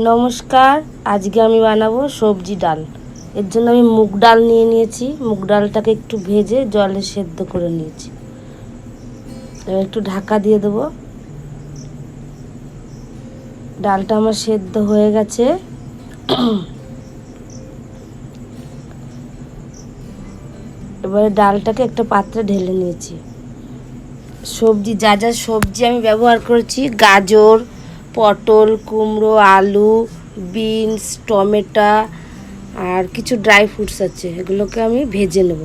নমস্কার, আজকে আমি বানাবো সবজি ডাল। এর জন্য আমি মুগ ডাল নিয়ে নিয়েছি। মুগ ডালটাকে একটু ভেজে জলে সেদ্ধ করে নিয়েছি। এবার একটু ঢাকা দিয়ে দেবো। ডালটা আমার সেদ্ধ হয়ে গেছে। এবারে ডালটাকে একটা পাত্রে ঢেলে নিয়েছি। সবজি যা যা সবজি আমি ব্যবহার করেছি, গাজর, পটল, কুমড়ো, আলু, বিনস, টমেটো আর কিছু ড্রাই ফ্রুটস আছে, এগুলোকে আমি ভেজে নেব।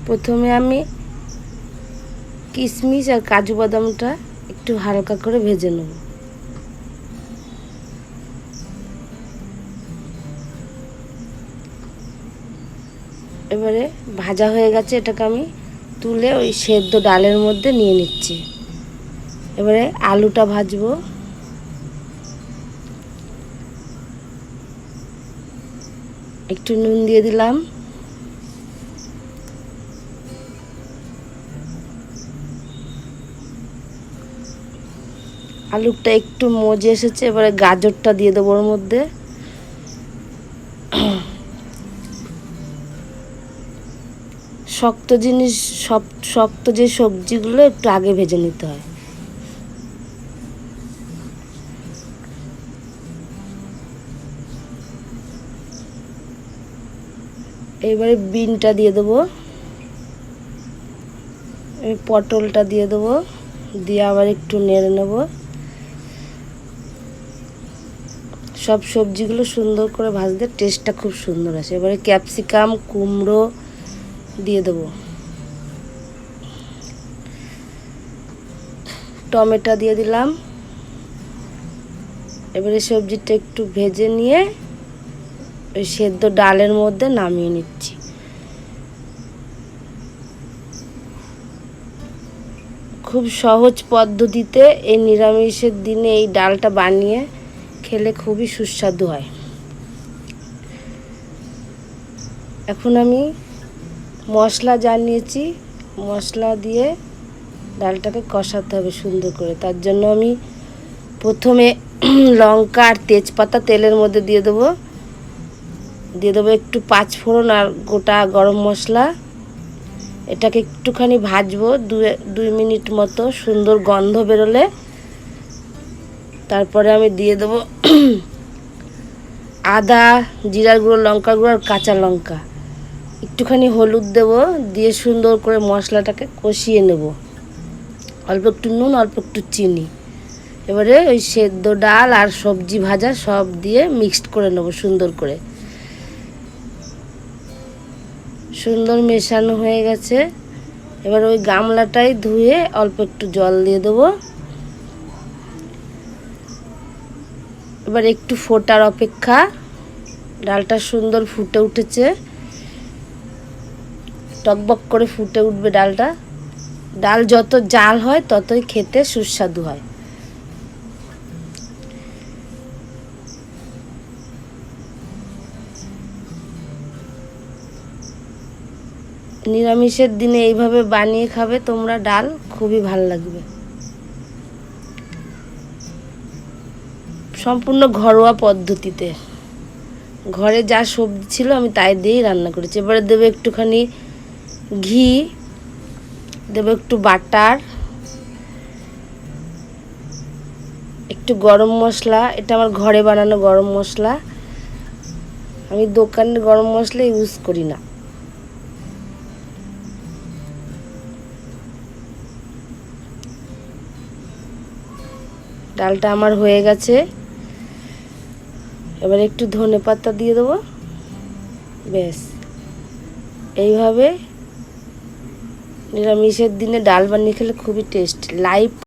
প্রথমে আমি কিশমিশ আর কাজু বাদামটা একটু হালকা করে ভেজে নেব। এবারে ভাজা হয়ে গেছে, এটাকে আমি তুলে ওই সেদ্ধ ডালের মধ্যে নিয়ে নিচ্ছি। এবারে আলুটা ভাজবো। একটু নুন দিয়ে দিলাম। আলুটা একটু মজে এসেছে, এবারে গাজরটা দিয়ে দেবো ওর মধ্যে। শক্ত জিনিস, শক্ত যে সবজিগুলো একটু আগে ভেজে নিতে হয়। এবারে বিনটা দিয়ে দেবো, পটলটা দিয়ে দেবো, দিয়ে আবার একটু নেড়ে নেব। সব সবজিগুলো সুন্দর করে ভাজতে টেস্টটা খুব সুন্দর আসে। এবারে ক্যাপসিকাম, কুমড়ো দিয়ে দেবো, টমেটো দিয়ে দিলাম। এবারে সবজিটা একটু ভেজে নিয়ে ওই সেদ্ধ ডালের মধ্যে নামিয়ে নিচ্ছি। খুব সহজ পদ্ধতিতে এই নিরামিষের দিনে এই ডালটা বানিয়ে খেলে খুবই সুস্বাদু হয়। এখন আমি মশলা জানিয়েছি, মশলা দিয়ে ডালটাকে কষাতে হবে সুন্দর করে। তার জন্য আমি প্রথমে লঙ্কা আর তেজপাতা তেলের মধ্যে দিয়ে দেবো একটু পাঁচফোড়ন আর গোটা গরম মশলা। এটাকে একটুখানি ভাজবো, 2 মিনিট মতো, সুন্দর গন্ধ বেরোলে তারপরে আমি দিয়ে দেবো আদা, জিরার গুঁড়ো, লঙ্কার গুঁড়ো আর কাঁচা লঙ্কা। একটুখানি হলুদ দেবো, দিয়ে সুন্দর করে মশলাটাকে কষিয়ে নেব। অল্প একটু নুন, অল্প একটু চিনি। এবারে ওই সেদ্ধ ডাল আর সবজি ভাজা সব দিয়ে মিক্সড করে নেব সুন্দর করে। সুন্দর মেশানো হয়ে গেছে। এবার ওই গামলাটাই ধুয়ে অল্প একটু জল দিয়ে দেবো। এবার একটু ফোটার অপেক্ষা। ডালটা সুন্দর ফুটে উঠেছে, টকবক করে ফুটে উঠবে ডালটা। ডাল যত জাল হয় ততই খেতে সুস্বাদু হয়। নিরামিষের দিনে এইভাবে বানিয়ে খাবে তোমরা ডাল, খুবই ভালো লাগবে। সম্পূর্ণ ঘরোয়া পদ্ধতিতে, ঘরে যা সবজি ছিল আমি তাই দিয়েই রান্না করেছি। এবারে দেবো একটুখানি ঘি, দেবো একটু বাটার, একটু গরম মশলা। এটা আমার ঘরে বানানো গরম মশলা, আমি দোকানের গরম মশলা ইউজ করি না। ডালটা আমার হয়ে গেছে। এবার একটু ধনেপাতা দিয়ে দেবো। ব্যাস, এইভাবে নিরামিষের দিনে ডাল বানিয়ে খেলে খুবই টেস্ট। লাইভ